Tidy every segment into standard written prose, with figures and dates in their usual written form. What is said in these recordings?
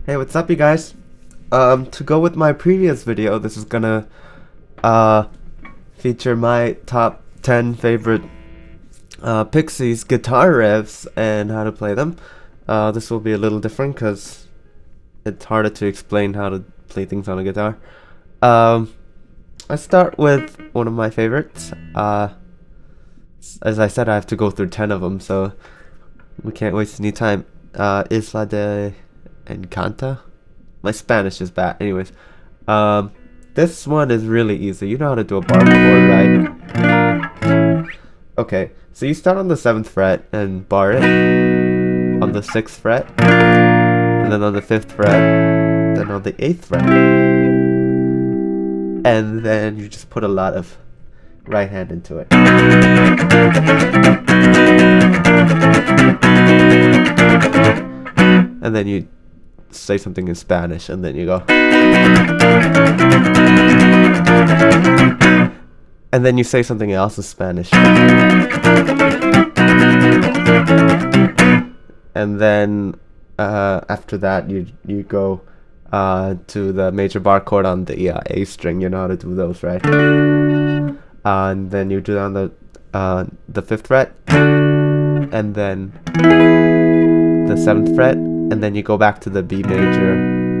Hey, what's up, you guys? To go with my previous video, this is gonna feature my top 10 favorite Pixies guitar riffs and how to play them. This will be a little different because it's harder to explain how to play things on a guitar. I start with one of my favorites. As I said, I have to go through 10 of them, so we can't waste any time. Isla de Encanta. My Spanish is bad. Anyways, this one is really easy. You know how to do a bar chord, right? Okay, so you start on the 7th fret and bar it on the 6th fret, and then on the 5th fret, then on the 8th fret, and then you just put a lot of right hand into it. And then you say something in Spanish, and then you go. And then you say something else in Spanish. And then after that, you go to the major bar chord on the A string. You know how to do those, right? And then you do it on the 5th fret, and then the 7th fret, and then you go back to the B major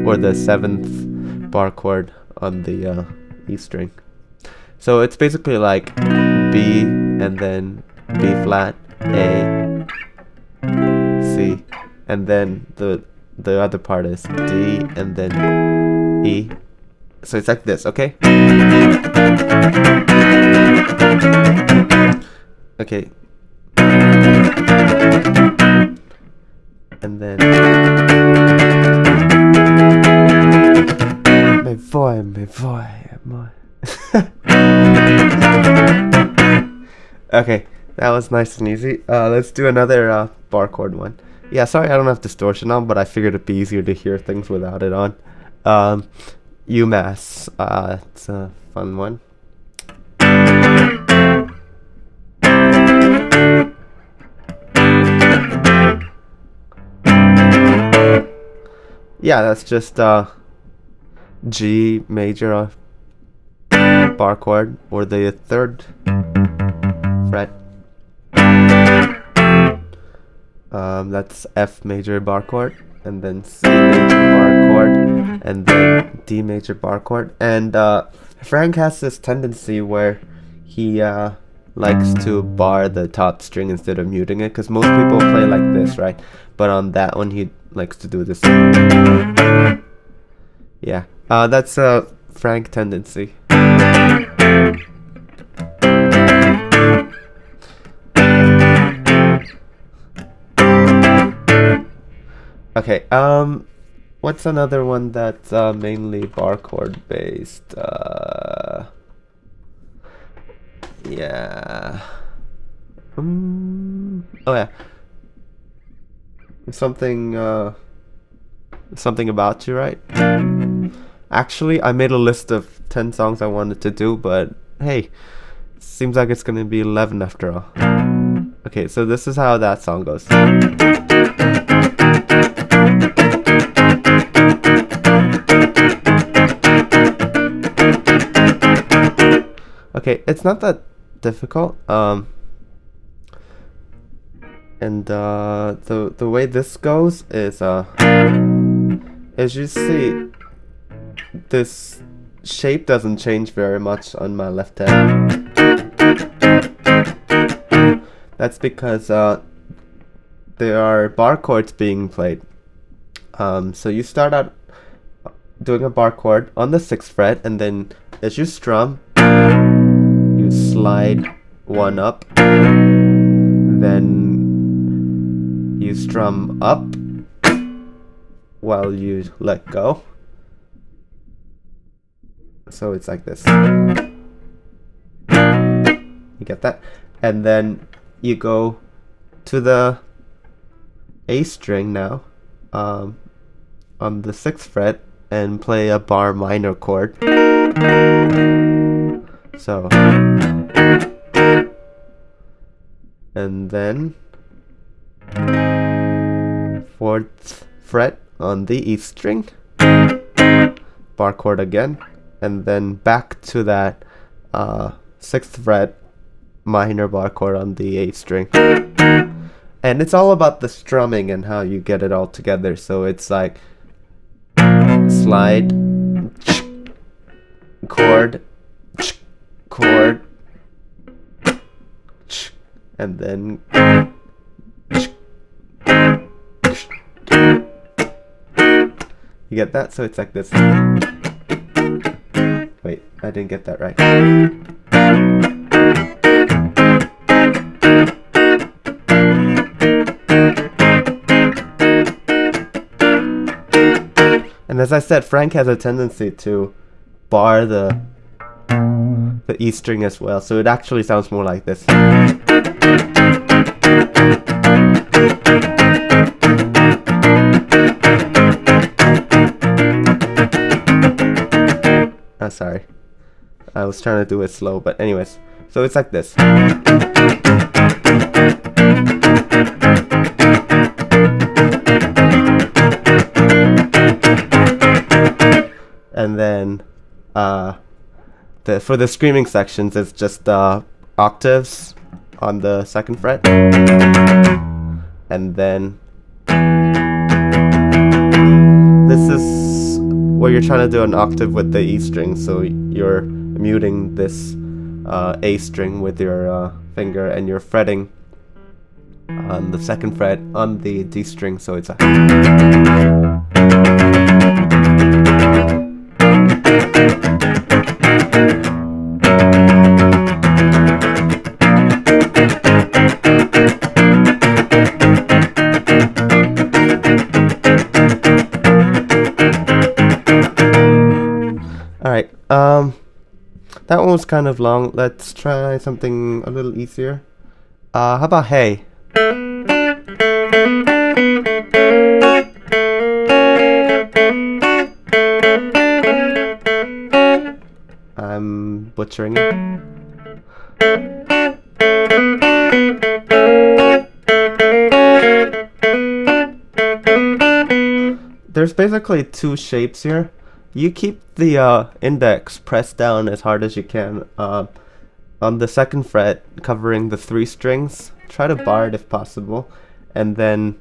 or the 7th bar chord on the E string. So it's basically like B and then B flat, A, C, and then the other part is D and then E. So it's like this, okay? Okay. And then my boy. Okay, that was nice and easy. Let's do another bar chord one. Yeah, sorry I don't have distortion on, but I figured it'd be easier to hear things without it on. UMass. It's a fun one. Yeah, that's just G major bar chord or the 3rd fret. That's F major bar chord, and then C major bar chord, and then D major bar chord. And Frank has this tendency where he likes to bar the top string instead of muting it, because most people play like this, right? But on that one, he likes to do this. Yeah, that's a Frank tendency. Okay, what's another one that's mainly bar chord based? Yeah. Oh yeah. Something About You, right? Actually, I made a list of 10 songs I wanted to do, but hey, seems like it's gonna be 11 after all. Okay, so this is how that song goes. Okay, it's not that difficult. And the way this goes is as you see, this shape doesn't change very much on my left hand. That's because there are bar chords being played. So you start out doing a bar chord on the 6th fret, and then as you strum, you slide one up, then you strum up while you let go. So it's like this. You get that? And then you go to the A string now, on the 6th fret, and play a bar minor chord. So, and then 4th fret on the E string, bar chord again, and then back to that 6th fret minor bar chord on the A string. And it's all about the strumming and how you get it all together. So it's like slide, chord, chord, and then you get that? So it's like this. Wait, I didn't get that right. And as I said, Frank has a tendency to bar the E string as well, so it actually sounds more like this. Sorry, I was trying to do it slow, but anyways, so it's like this. And then for the screaming sections, it's just octaves on the 2nd fret, and then this is where you're trying to do an octave with the E string, so you're muting this A string with your finger, and you're fretting on the 2nd fret on the D string, so it's a. Alright, that one was kind of long. Let's try something a little easier. How about Hey? I'm butchering it. There's basically 2 shapes here. You keep the index pressed down as hard as you can on the 2nd fret, covering the 3 strings. Try to bar it if possible, and then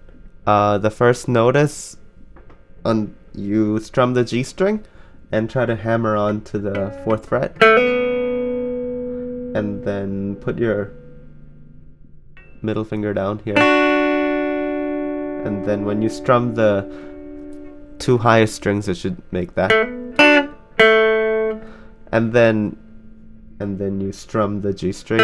the first notice you strum the G string and try to hammer on to the 4th fret, and then put your middle finger down here, and then when you strum the 2 highest strings, it should make that, and then you strum the G string.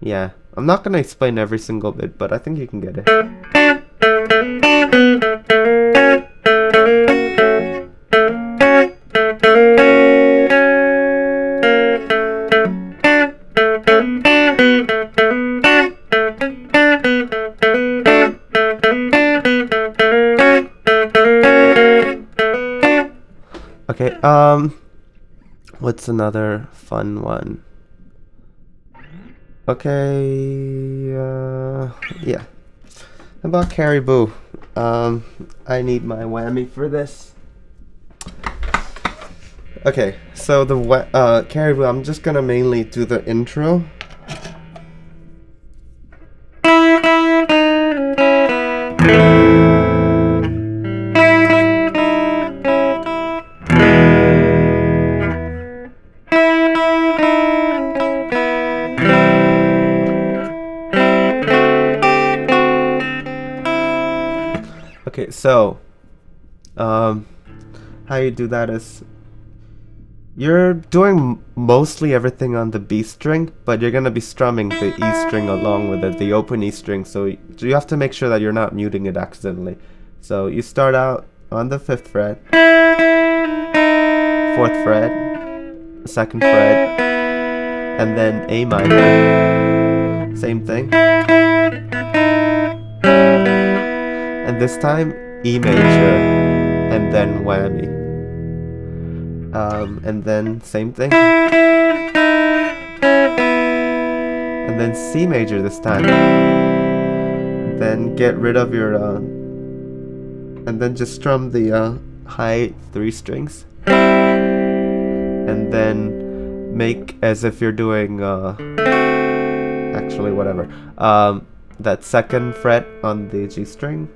Yeah, I'm not gonna explain every single bit, but I think you can get it. Okay, what's another fun one? Okay, yeah. How about Caribou? I need my whammy for this. Okay, so the Caribou, I'm just gonna mainly do the intro. Okay, so how you do that is you're doing mostly everything on the B string, but you're gonna be strumming the E string along with it, the open E string, so you have to make sure that you're not muting it accidentally. So you start out on the 5th fret, 4th fret, 2nd fret, and then A minor, same thing. And this time, E major, and then whammy. And then same thing. And then C major this time. then get rid of your and then just strum the high 3 strings, and then make as if you're doing actually whatever, that 2nd fret on the G string,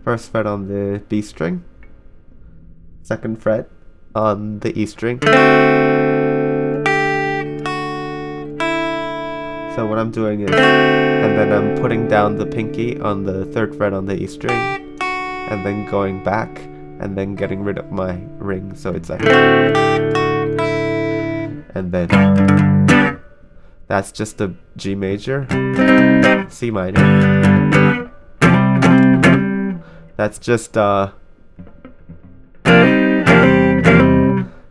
1st fret on the B string, 2nd fret on the E string. So what I'm doing is, and then I'm putting down the pinky on the 3rd fret on the E string, and then going back, and then getting rid of my ring, so it's like, and then that's just a G major, C minor. That's just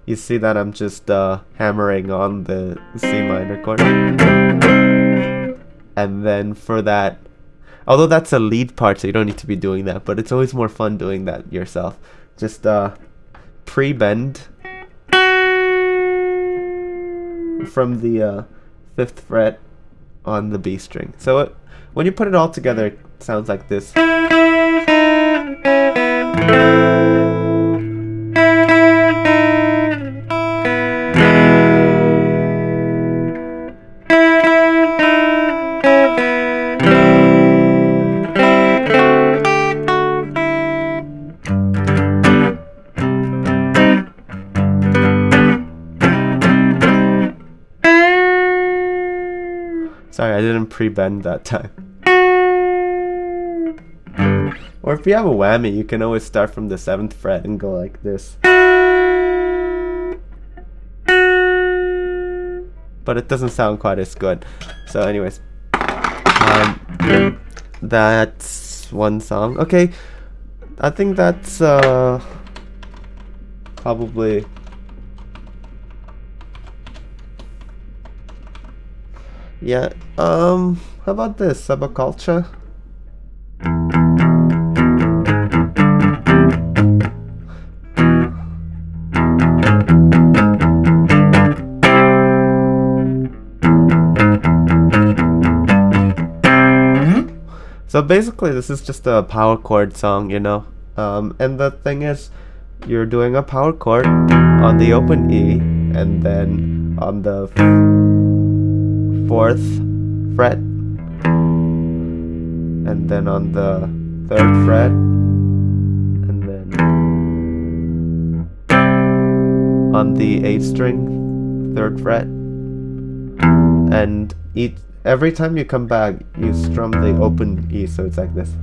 you see that I'm just hammering on the C minor chord. And then for that, although that's a lead part, so you don't need to be doing that, but it's always more fun doing that yourself. Just pre-bend from the 5th fret on the B string. So when you put it all together, it sounds like this. Sorry, I didn't pre-bend that time. Or if you have a whammy, you can always start from the 7th fret and go like this. But it doesn't sound quite as good. So anyways, that's one song. Okay, I think that's probably... Yeah, how about this, Subbacultcha? So basically this is just a power chord song, you know, and the thing is, you're doing a power chord on the open E, and then on the 4th fret, and then on the 3rd fret, and then on the 8th string, 3rd fret, and every time you come back, you strum the open E, so it's like this.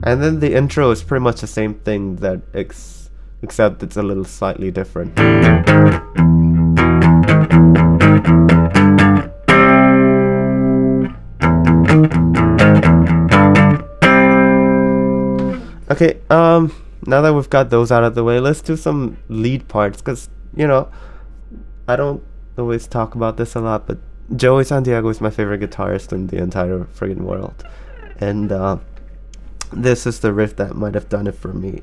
And then the intro is pretty much the same thing, that except it's a little slightly different. Okay, now that we've got those out of the way, let's do some lead parts, because, you know, I don't always talk about this a lot, but Joey Santiago is my favorite guitarist in the entire friggin' world. And, this is the riff that might have done it for me.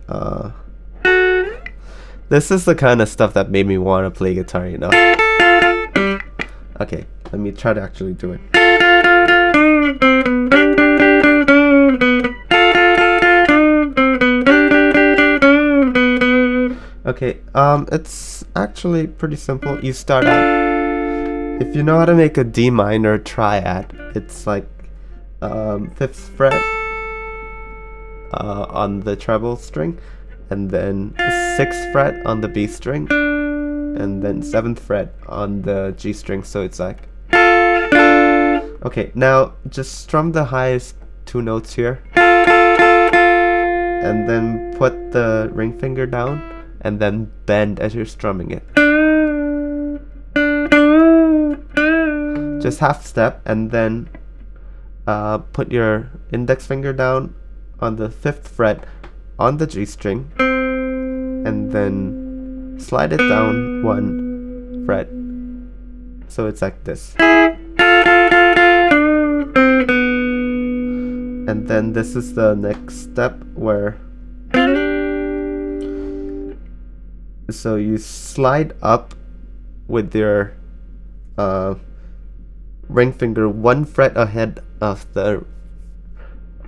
This is the kind of stuff that made me want to play guitar, you know? Okay, let me try to actually do it. Okay, it's actually pretty simple. You start out, if you know how to make a D minor triad, it's like 5th fret on the treble string, and then 6th fret on the B string, and then 7th fret on the G string, so it's like... Okay, now just strum the highest 2 notes here, and then put the ring finger down, and then bend as you're strumming it. Just half step, and then put your index finger down on the 5th fret on the G string, and then slide it down 1 fret, so it's like this. And then this is the next step, where So you slide up with your ring finger 1 fret ahead of the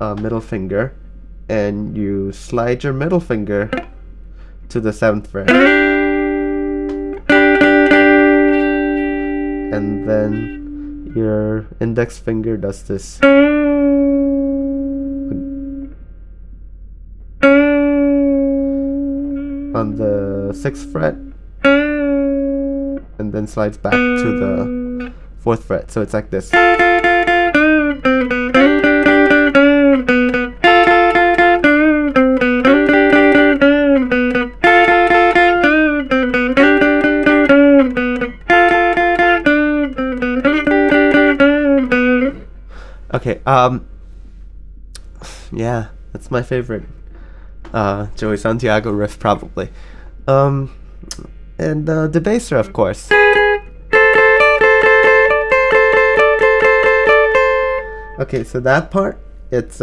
middle finger, and you slide your middle finger to the 7th fret, and then your index finger does this on the 6th fret, and then slides back to the 4th fret. So it's like this. Okay, yeah, that's my favorite Joey Santiago riff, probably. And Debaser, of course. Okay, so that part, it's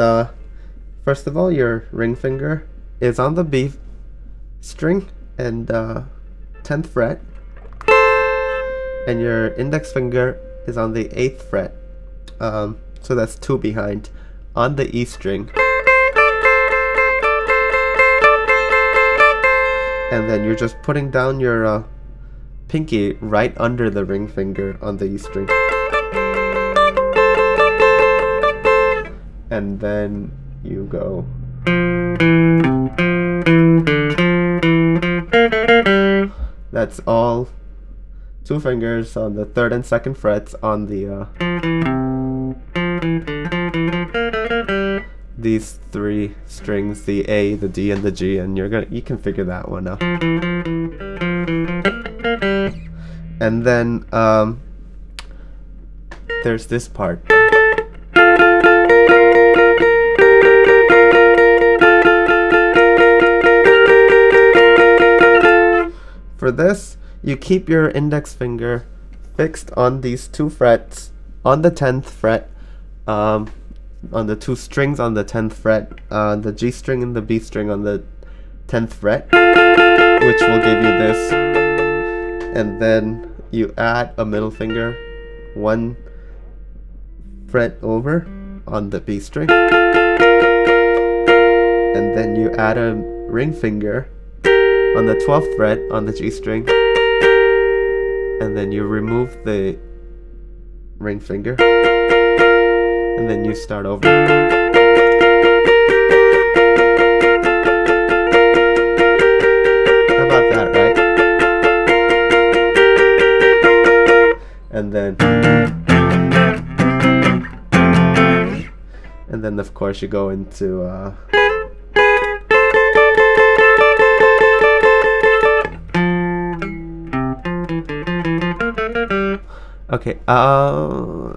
first of all, your ring finger is on the B string and 10th fret, and your index finger is on the 8th fret. So that's 2 behind on the E string. And then you're just putting down your pinky right under the ring finger on the E string. And then you go. That's all 2 fingers on the 3rd and 2nd frets on the these 3 strings, the A, the D, and the G, and you can figure that one out. And then there's this part. For this, you keep your index finger fixed on these 2 frets on the 10th fret, on the 2 strings on the 10th fret, the G string and the B string on the 10th fret, which will give you this. And then you add a middle finger 1 fret over on the B string, and then you add a ring finger on the 12th fret on the G string, and then you remove the ring finger, and then you start over. How about that, right? And then of course you go into okay, oh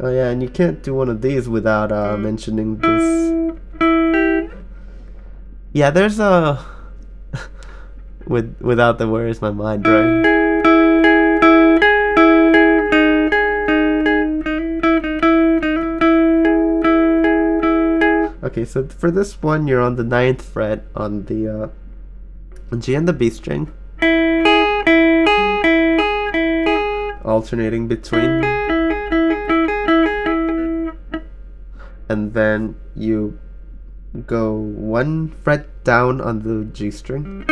yeah, and you can't do one of these without mentioning this. Yeah, there's a without the "Where Is My Mind," right? Okay, so for this one, you're on the 9th fret on the G and the B string, alternating between, and then you go 1 fret down on the G string,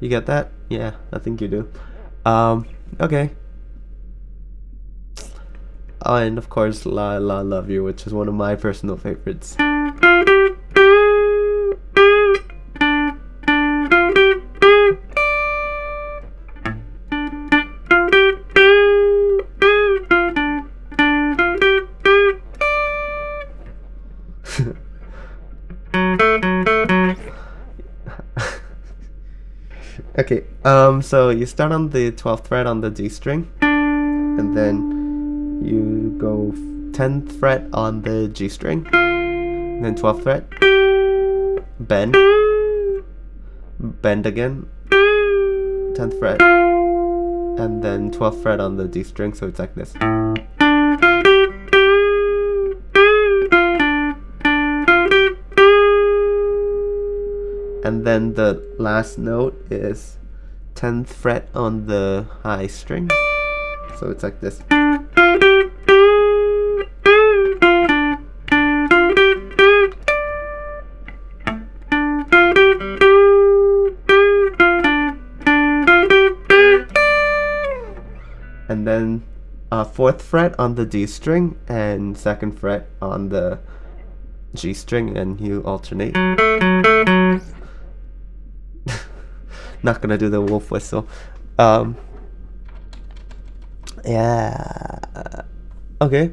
you get that? Yeah, I think you do. Okay. Oh, and of course, La La Love You, which is one of my personal favorites. Okay, so you start on the 12th fret on the D string, and then you go 10th fret on the G string, and then 12th fret, bend again, 10th fret, and then 12th fret on the D string, so it's like this. and then the last note is 10th fret on the high string. So it's like this. And then 4th fret on the D string and 2nd fret on the G string, and you alternate. Not gonna do the wolf whistle. Yeah. Okay.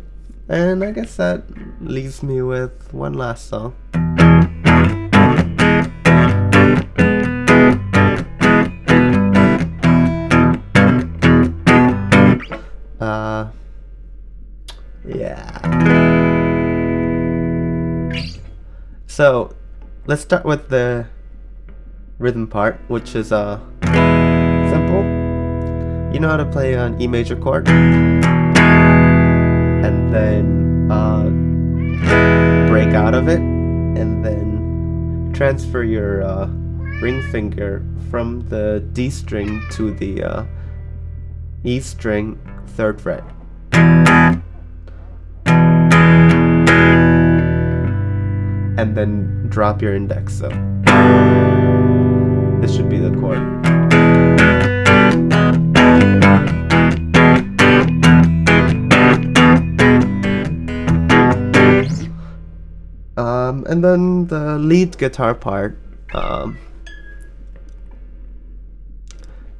And I guess that leaves me with one last song. Yeah. So let's start with the rhythm part, which is simple. You know how to play an E major chord, and then break out of it, and then transfer your ring finger from the D string to the E string 3rd fret. And then drop your index, so this should be the chord. And then the lead guitar part,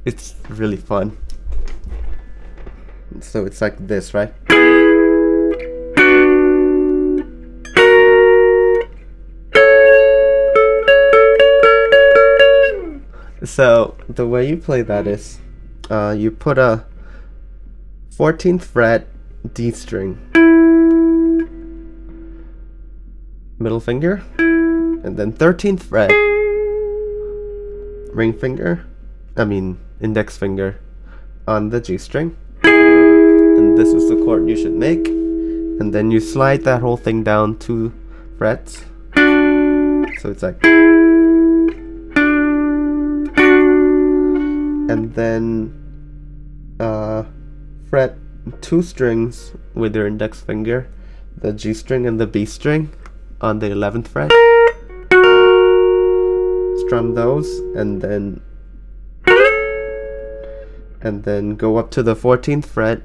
it's really fun. So it's like this, right? So the way you play that is you put a 14th fret D string, middle finger, and then 13th fret index finger on the G string, and this is the chord you should make, and then you slide that whole thing down 2 frets, so it's like, and then fret 2 strings with your index finger, the G string and the B string on the 11th fret, strum those, and then go up to the 14th fret,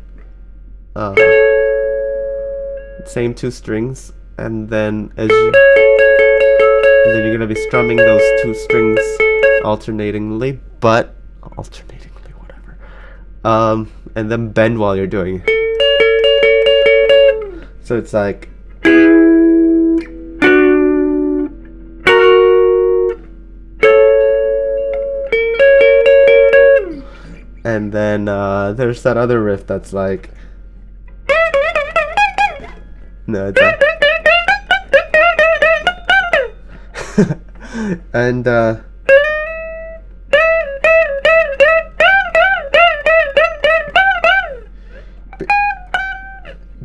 same 2 strings, and then you're gonna be strumming those 2 strings alternatingly, whatever. And then bend while you're doing it. So it's like, and then there's that other riff that's like, no, it's like, and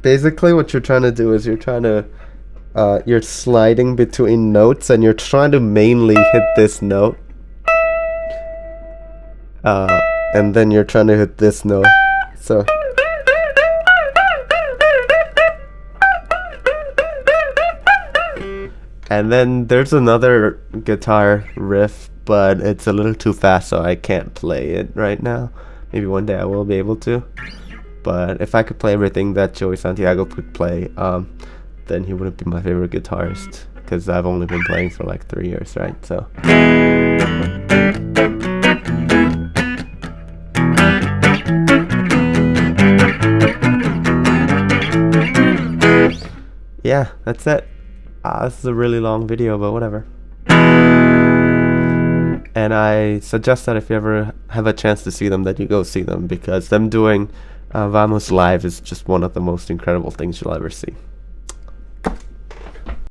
basically what you're trying to do is you're sliding between notes, and you're trying to mainly hit this note, and then you're trying to hit this note, so and then there's another guitar riff, but it's a little too fast, so I can't play it right now. Maybe one day I will be able to. But if I could play everything that Joey Santiago could play, then he wouldn't be my favorite guitarist, because I've only been playing for like 3 years, right? So yeah, that's it. This is a really long video, but whatever. And I suggest that if you ever have a chance to see them, that you go see them, because them doing Vamos live is just one of the most incredible things you'll ever see.